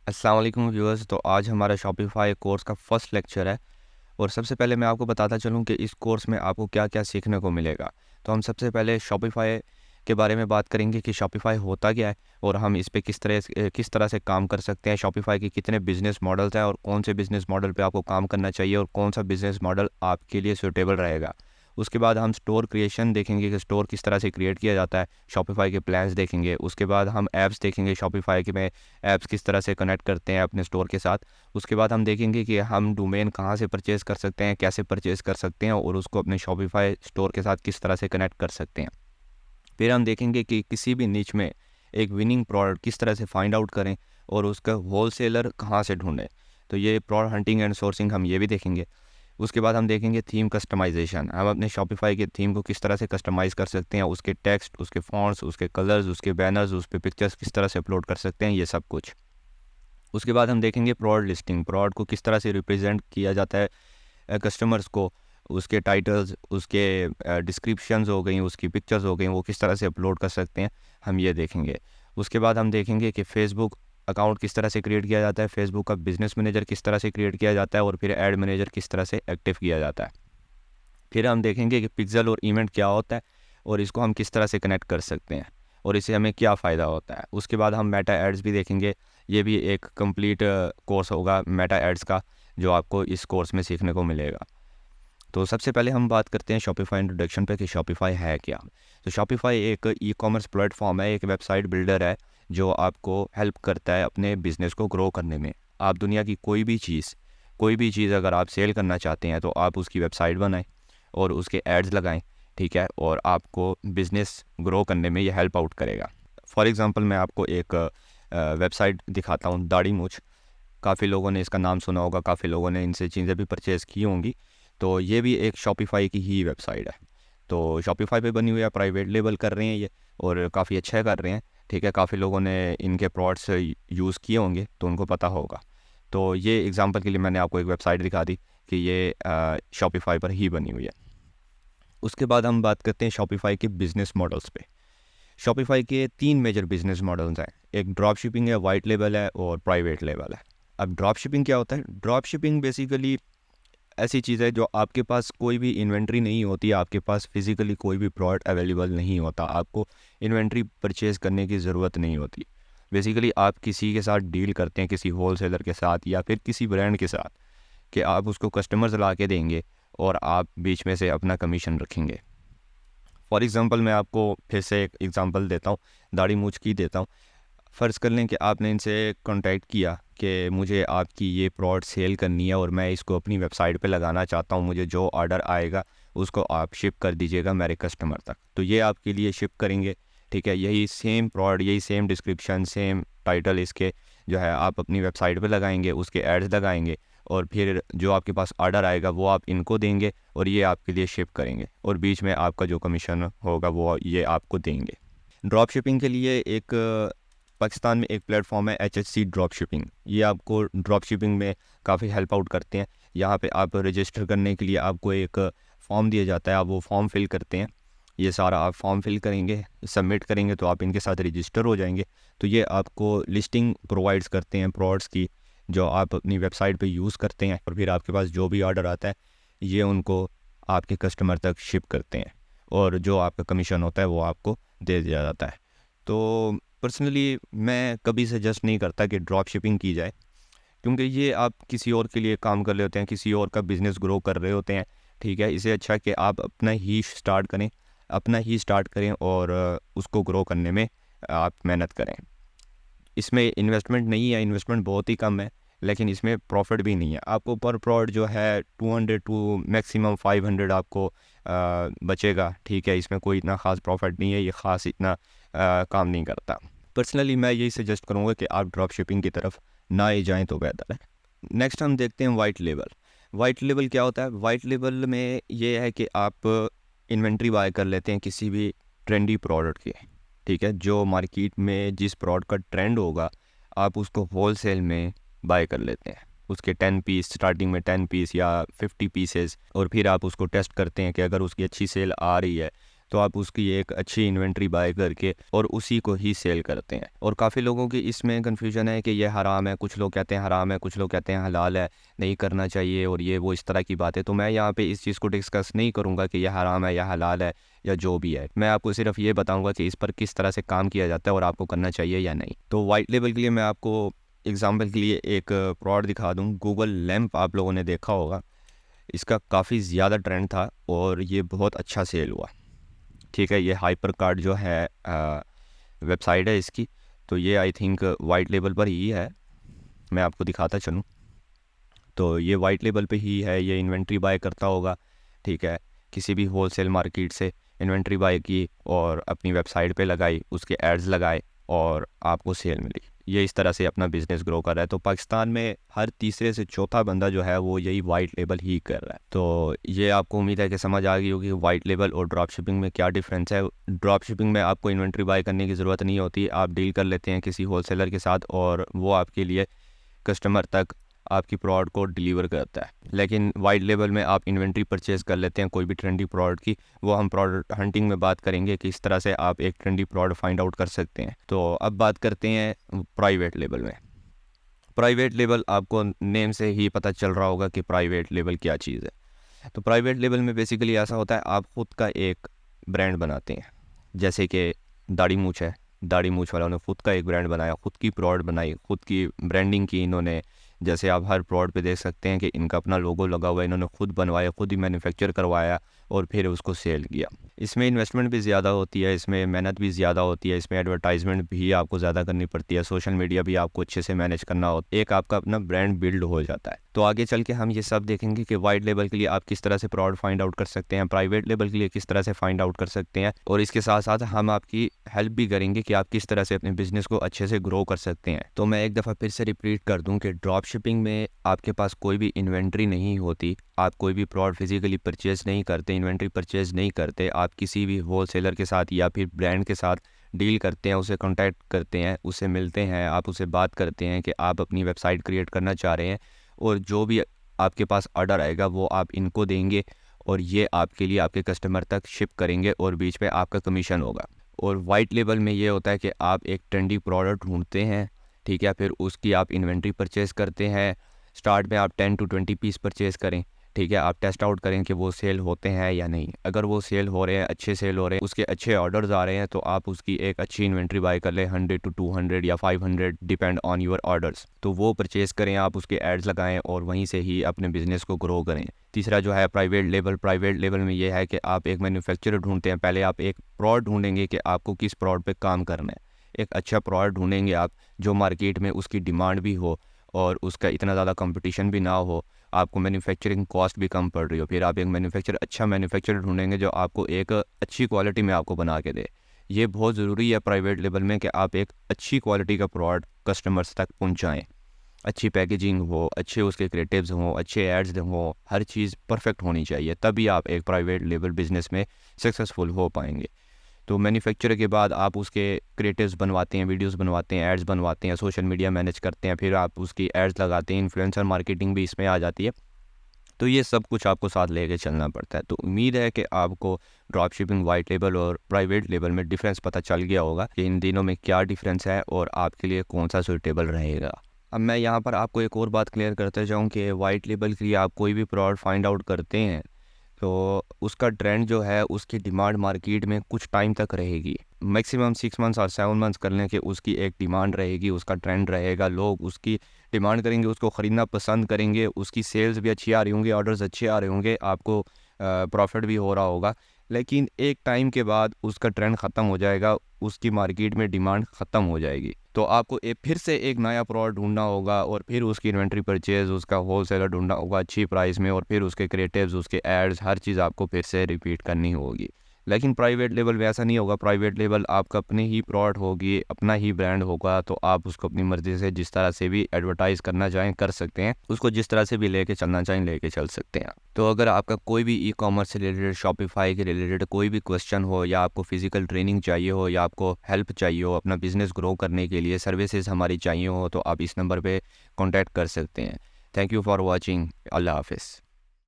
अस्सलाम वालेकुम व्यूअर्स। तो आज हमारा शॉपिफाई कोर्स का फर्स्ट लेक्चर है और सबसे पहले मैं आपको बताता चलूँ कि इस कोर्स में आपको क्या क्या सीखने को मिलेगा। तो हम सबसे पहले शॉपिफाई के बारे में बात करेंगे कि शॉपिफाई होता क्या है और हम इस पे किस तरह से काम कर सकते हैं। शॉपिफाई के कितने बिजनेस मॉडल्स हैं और कौन से बिजनेस मॉडल पे आपको काम करना चाहिए और कौन सा बिजनेस मॉडल आपके लिए सूटेबल रहेगा। उसके बाद हम स्टोर क्रिएशन देखेंगे कि स्टोर किस तरह से क्रिएट किया जाता है। शॉपिफाई के प्लान्स देखेंगे। उसके बाद हम ऐप्स देखेंगे शॉपिफाई के में ऐप्स किस तरह से कनेक्ट करते हैं अपने स्टोर के साथ। उसके बाद हम देखेंगे कि हम डोमेन कहाँ से परचेज़ कर सकते हैं, कैसे परचेज़ कर सकते हैं और उसको अपने शॉपिफाई स्टोर के साथ किस तरह से कनेक्ट कर सकते हैं। फिर हम देखेंगे कि किसी भी निच में एक विनिंग प्रोडक्ट किस तरह से फाइंड आउट करें और उसका होलसेलर कहाँ से ढूंढें। तो ये प्रोडक्ट हंटिंग एंड सोर्सिंग हम ये भी देखेंगे। उसके बाद हम देखेंगे थीम कस्टमाइजेशन। हम अपने शॉपिफाई के थीम को किस तरह से कस्टमाइज़ कर सकते हैं, उसके टेक्स्ट, उसके फॉन्ट्स, उसके कलर्स, उसके बैनर्स, उस पे पिक्चर्स किस तरह से अपलोड कर सकते हैं, ये सब कुछ। उसके बाद हम देखेंगे प्रोडक्ट लिस्टिंग। प्रोडक्ट को किस तरह से रिप्रेजेंट किया जाता है कस्टमर्स को, उसके टाइटल्स, उसके डिस्क्रिप्शंस हो गई, उसकी पिक्चर्स हो गई, वो किस तरह से अपलोड कर सकते हैं, हम ये देखेंगे। उसके बाद हम देखेंगे कि फ़ेसबुक अकाउंट किस तरह से क्रिएट किया जाता है, फ़ेसबुक का बिज़नेस मैनेजर किस तरह से क्रिएट किया जाता है और फिर ऐड मैनेजर किस तरह से एक्टिव किया जाता है। फिर हम देखेंगे कि पिक्सल और इवेंट क्या होता है और इसको हम किस तरह से कनेक्ट कर सकते हैं और इससे हमें क्या फ़ायदा होता है। उसके बाद हम मेटा एड्स भी देखेंगे। ये भी एक कंप्लीट कोर्स होगा मेटा एड्स का, जो आपको इस कोर्स में सीखने को मिलेगा। तो सबसे पहले हम बात करते हैं शॉपिफाई इंट्रोडक्शन पे कि शॉपिफाई है क्या। तो शॉपिफाई एक ई कॉमर्स प्लेटफॉर्म है, एक वेबसाइट बिल्डर है जो आपको हेल्प करता है अपने बिज़नेस को ग्रो करने में। आप दुनिया की कोई भी चीज़ अगर आप सेल करना चाहते हैं तो आप उसकी वेबसाइट बनाएं और उसके एड्स लगाएं, ठीक है, और आपको बिज़नेस ग्रो करने में ये हेल्प आउट करेगा। फॉर एग्ज़ाम्पल मैं आपको एक वेबसाइट दिखाता हूँ, दाढ़ी मूछ। काफ़ी लोगों ने इसका नाम सुना होगा, काफ़ी लोगों ने इनसे चीज़ें भी परचेज़ की होंगी। तो ये भी एक शॉपिफाई की ही वेबसाइट है। तो शॉपिफाई पे बनी हुई है, प्राइवेट लेबल कर रहे हैं ये और काफ़ी अच्छा कर रहे हैं, ठीक है। काफ़ी लोगों ने इनके प्रोडक्ट्स यूज़ किए होंगे तो उनको पता होगा। तो ये एग्ज़ाम्पल के लिए मैंने आपको एक वेबसाइट दिखा दी कि ये शॉपिफाई पर ही बनी हुई है। उसके बाद हम बात करते हैं शॉपिफाई के बिज़नेस मॉडल्स पे। शॉपिफाई के 3 मेजर बिज़नेस मॉडल्स हैं। एक ड्रॉप शिपिंग है, वाइट लेबल है और प्राइवेट लेबल है। अब ड्रॉप शिपिंग क्या होता है? ड्रॉप शिपिंग बेसिकली ऐसी चीज़ है जो आपके पास कोई भी इन्वेंट्री नहीं होती, आपके पास फिज़िकली कोई भी प्रोडक्ट अवेलेबल नहीं होता, आपको इन्वेंट्री परचेज़ करने की ज़रूरत नहीं होती। बेसिकली आप किसी के साथ डील करते हैं, किसी होलसेलर के साथ या फिर किसी ब्रांड के साथ, कि आप उसको कस्टमर्स ला के देंगे और आप बीच में से अपना कमीशन रखेंगे। फॉर एग्ज़ाम्पल मैं आपको फिर से एक एग्ज़ाम्पल देता हूँ, दाढ़ी मूंछ की देता हूँ। फ़र्ज़ कर लें कि आपने इनसे कॉन्टैक्ट किया कि मुझे आपकी ये प्रोडक्ट सेल करनी है और मैं इसको अपनी वेबसाइट पे लगाना चाहता हूँ, मुझे जो ऑर्डर आएगा उसको आप शिप कर दीजिएगा मेरे कस्टमर तक। तो ये आपके लिए शिप करेंगे, ठीक है। यही सेम प्रोडक्ट, यही सेम डिस्क्रिप्शन, सेम टाइटल इसके जो है आप अपनी वेबसाइट पे लगाएंगे, उसके एड्स लगाएंगे और फिर जो आपके पास ऑर्डर आएगा वो आप इनको देंगे और ये आपके लिए शिप करेंगे और बीच में आपका जो कमीशन होगा वो ये आपको देंगे। ड्रॉप शिपिंग के लिए एक पाकिस्तान में एक प्लेटफॉर्म है HHC ड्रॉप शिपिंग। ये आपको ड्रॉप शिपिंग में काफ़ी हेल्प आउट करते हैं। यहाँ पे आप रजिस्टर करने के लिए आपको एक फॉर्म दिया जाता है, आप वो फॉर्म फिल करते हैं। ये सारा आप फॉर्म फिल करेंगे, सबमिट करेंगे तो आप इनके साथ रजिस्टर हो जाएंगे। तो ये आपको लिस्टिंग प्रोवाइड्स करते हैं प्रोडक्ट्स की, जो आप अपनी वेबसाइट पे यूज़ करते हैं और फिर आपके पास जो भी ऑर्डर आता है ये उनको आपके कस्टमर तक शिप करते हैं और जो आपका कमीशन होता है वो आपको दे दिया जाता है। तो पर्सनली मैं कभी सजेस्ट नहीं करता कि ड्रॉप शिपिंग की जाए, क्योंकि ये आप किसी और के लिए काम कर रहे होते हैं, किसी और का बिज़नेस ग्रो कर रहे होते हैं, ठीक है। इससे अच्छा कि आप अपना ही स्टार्ट करें और उसको ग्रो करने में आप मेहनत करें। इसमें इन्वेस्टमेंट नहीं है, इन्वेस्टमेंट बहुत ही कम है, लेकिन इसमें प्रॉफिट भी नहीं है। आपको पर प्रोडक्ट जो है 200 टू मैक्सिमम 500 आपको बचेगा, ठीक है। इसमें कोई इतना ख़ास प्रॉफिट नहीं है, ये ख़ास इतना काम नहीं करता। पर्सनली मैं यही सजेस्ट करूँगा कि आप ड्रॉप शिपिंग की तरफ ना ही जाएँ तो बेहतर है। नेक्स्ट हम देखते हैं वाइट लेबल। वाइट लेबल क्या होता है? वाइट लेबल में ये है कि आप इन्वेंट्री बाय कर लेते हैं किसी भी ट्रेंडी प्रोडक्ट की, ठीक है। जो मार्केट में जिस प्रोडक्ट का ट्रेंड होगा आप उसको होलसेल में बाय कर लेते हैं, उसके 10 पीस, स्टार्टिंग में 10 पीस या 50 पीसेस, और फिर आप उसको टेस्ट करते हैं कि अगर उसकी अच्छी सेल आ रही है तो आप उसकी एक अच्छी इन्वेंट्री बाय करके और उसी को ही सेल करते हैं। और काफ़ी लोगों की इसमें कन्फ्यूजन है कि ये हराम है, कुछ लोग कहते हैं हराम है, कुछ लोग कहते हैं हलाल है, नहीं करना चाहिए और ये वो इस तरह की बातें। तो मैं यहाँ पे इस चीज़ को डिस्कस नहीं करूँगा कि यह हराम है या हलाल है या जो भी है। मैं आपको सिर्फ ये बताऊँगा कि इस पर किस तरह से काम किया जाता है और आपको करना चाहिए या नहीं। तो वाइट लेबल के लिए मैं आपको एग्ज़ाम्पल के लिए एक प्रोडक्ट दिखा दूँ। गूगल लैंप आप लोगों ने देखा होगा, इसका काफ़ी ज़्यादा ट्रेंड था और ये बहुत अच्छा सेल हुआ। ठीक है, ये हाइपर कार्ड जो है वेबसाइट है इसकी, तो ये आई थिंक वाइट लेबल पर ही है। मैं आपको दिखाता चलूँ तो ये वाइट लेबल पे ही है, ये इन्वेंट्री बाय करता होगा। ठीक है, किसी भी होलसेल मार्केट से इन्वेंट्री बाय की और अपनी वेबसाइट पे लगाई, उसके एड्स लगाए और आपको सेल मिली। ये इस तरह से अपना बिज़नेस ग्रो कर रहा है। तो पाकिस्तान में हर तीसरे से चौथा बंदा जो है वो यही वाइट लेबल ही कर रहा है। तो ये आपको उम्मीद है कि समझ आ गई होगी वाइट लेबल और ड्रॉप शिपिंग में क्या डिफरेंस है। ड्रॉप शिपिंग में आपको इन्वेंट्री बाय करने की ज़रूरत नहीं होती, आप डील कर लेते हैं किसी होलसेलर के साथ और वो आपके लिए कस्टमर तक आपकी प्रोडक्ट को डिलीवर करता है। लेकिन वाइट लेबल में आप इन्वेंट्री परचेज़ कर लेते हैं कोई भी ट्रेंडी प्रोडक्ट की। वो हम प्रोडक्ट हंटिंग में बात करेंगे कि इस तरह से आप एक ट्रेंडी प्रोडक्ट फाइंड आउट कर सकते हैं। तो अब बात करते हैं प्राइवेट लेबल में। प्राइवेट लेबल आपको नेम से ही पता चल रहा होगा कि प्राइवेट लेबल क्या चीज़ है। तो प्राइवेट लेबल में बेसिकली ऐसा होता है, आप ख़ुद का एक ब्रांड बनाते हैं। जैसे कि दाढ़ी मूछ है, दाढ़ी मूछ वालों ने ख़ुद का एक ब्रांड बनाया, ख़ुद की प्रोडक्ट बनाई, ख़ुद की ब्रांडिंग की इन्होंने। जैसे आप हर प्रोडक्ट पे देख सकते हैं कि इनका अपना लोगो लगा हुआ है, इन्होंने खुद बनवाया, खुद ही मैन्युफैक्चर करवाया और फिर उसको सेल किया। इसमें इन्वेस्टमेंट भी ज़्यादा होती है, इसमें मेहनत भी ज़्यादा होती है, इसमें एडवर्टाइजमेंट भी आपको ज़्यादा करनी पड़ती है, सोशल मीडिया भी आपको अच्छे से मैनेज करना होता है, एक आपका अपना ब्रांड बिल्ड हो जाता है। तो आगे चल के हम ये सब देखेंगे कि वाइट लेबल के लिए आप किस तरह से प्रोडक्ट फाइंड आउट कर सकते हैं, प्राइवेट लेबल के लिए किस तरह से फाइंड आउट कर सकते हैं, और इसके साथ साथ हम आपकी हेल्प भी करेंगे कि आप किस तरह से अपने बिजनेस को अच्छे से ग्रो कर सकते हैं। तो मैं एक दफ़ा फिर से रिपीट कर दूं कि ड्रॉप शिपिंग में आपके पास कोई भी इन्वेंट्री नहीं होती, आप कोई भी प्रोडक्ट फिजिकली परचेज नहीं करते, इन्वेंट्री परचेज नहीं करते, आप किसी भी होलसेलर के साथ या फिर ब्रांड के साथ डील करते हैं, उसे कांटेक्ट करते हैं, उससे मिलते हैं, आप उससे बात करते हैं कि आप अपनी वेबसाइट क्रिएट करना चाह रहे हैं और जो भी आपके पास ऑर्डर आएगा वो आप इनको देंगे और ये आपके लिए आपके कस्टमर तक शिप करेंगे और बीच में आपका कमीशन होगा। और वाइट लेबल में ये होता है कि आप एक ट्रेंडी प्रोडक्ट ढूंढते हैं, ठीक है, फिर उसकी आप इन्वेंट्री परचेज़ करते हैं। स्टार्ट में आप 10 to 20 पीस परचेज़ करें, ठीक है, आप टेस्ट आउट करें कि वो सेल होते हैं या नहीं। अगर वो सेल हो रहे हैं, अच्छे सेल हो रहे हैं, उसके अच्छे ऑर्डर्स आ रहे हैं, तो आप उसकी एक अच्छी इन्वेंट्री बाय कर लें, 100 to 200 या 500 डिपेंड ऑन योर ऑर्डर्स। तो वो परचेज़ करें, आप उसके एड्स लगाएं और वहीं से ही अपने बिजनेस को ग्रो करें। तीसरा जो है प्राइवेट लेबल, प्राइवेट लेबल में ये है कि आप एक मैन्युफैक्चरर ढूंढते हैं। पहले आप एक प्रोडक्ट ढूंढेंगे कि आपको किस प्रोडक्ट पे काम करना है। एक अच्छा प्रोडक्ट ढूंढेंगे आप जो मार्केट में उसकी डिमांड भी हो और उसका इतना ज़्यादा कंपटीशन भी ना हो, आपको मैन्युफैक्चरिंग कॉस्ट भी कम पड़ रही हो। फिर आप एक अच्छा मैन्युफैक्चरर ढूंढेंगे जो आपको एक अच्छी क्वालिटी में आपको बना के दे। ये बहुत ज़रूरी है प्राइवेट लेबल में कि आप एक अच्छी क्वालिटी का प्रोडक्ट कस्टमर्स तक पहुँचाएँ। अच्छी पैकेजिंग हो, अच्छे उसके क्रिएटिव्स हों, अच्छे एड्स हों, हर चीज़ परफेक्ट होनी चाहिए, तभी आप एक प्राइवेट लेबल बिज़नेस में सक्सेसफुल हो पाएंगे। तो मैन्युफैक्चर के बाद आप उसके क्रिएटिव्स बनवाते हैं, वीडियोस बनवाते हैं, एड्स बनवाते हैं, सोशल मीडिया मैनेज करते हैं, फिर आप उसकी एड्स लगाते हैं, इन्फ्लुएंसर मार्केटिंग भी इसमें आ जाती है। तो ये सब कुछ आपको साथ लेके चलना पड़ता है। तो उम्मीद है कि आपको ड्रॉप शिपिंग, वाइट लेबल और प्राइवेट लेबल में डिफरेंस पता चल गया होगा कि इन दिनों में क्या डिफरेंस है और आपके लिए कौन सा सूटेबल रहेगा। अब मैं यहाँ पर आपको एक और बात क्लियर करते जाऊँ कि वाइट लेबल के लिए आप कोई भी प्रोडक्ट फाइंड आउट करते हैं तो उसका ट्रेंड जो है, उसकी डिमांड मार्केट में कुछ टाइम तक रहेगी। मैक्सिमम 6 मंथ्स और 7 मंथ्स करने के उसकी एक डिमांड रहेगी, उसका ट्रेंड रहेगा, लोग उसकी डिमांड करेंगे, उसको ख़रीदना पसंद करेंगे, उसकी सेल्स भी अच्छी आ रही होंगी, ऑर्डर्स अच्छे आ रहे होंगे, आपको प्रॉफिट भी हो रहा होगा। लेकिन एक टाइम के बाद उसका ट्रेंड ख़त्म हो जाएगा, उसकी मार्केट में डिमांड ख़त्म हो जाएगी। तो आपको फिर से एक नया प्रोडक्ट ढूंढना होगा और फिर उसकी इन्वेंट्री परचेज़, उसका होलसेलर ढूंढना होगा अच्छी प्राइस में और फिर उसके क्रिएटिव्स, उसके एड्स, हर चीज़ आपको फिर से रिपीट करनी होगी। लेकिन प्राइवेट लेबल में ऐसा नहीं होगा। प्राइवेट लेबल आपका अपने ही प्रोडक्ट होगी, अपना ही ब्रांड होगा, तो आप उसको अपनी मर्ज़ी से जिस तरह से भी एडवर्टाइज़ करना चाहें कर सकते हैं, उसको जिस तरह से भी लेके चलना चाहें लेके चल सकते हैं। तो अगर आपका कोई भी ई कॉमर्स से रिलेटेड, शॉपिफाई के रिलेटेड कोई भी क्वेश्चन हो, या आपको फिजिकल ट्रेनिंग चाहिए हो, या आपको हेल्प चाहिए हो अपना बिजनेस ग्रो करने के लिए, सर्विसेज हमारी चाहिए हो, तो आप इस नंबर पर कॉन्टैक्ट कर सकते हैं। Thank you for watching. अल्लाह हाफिज़।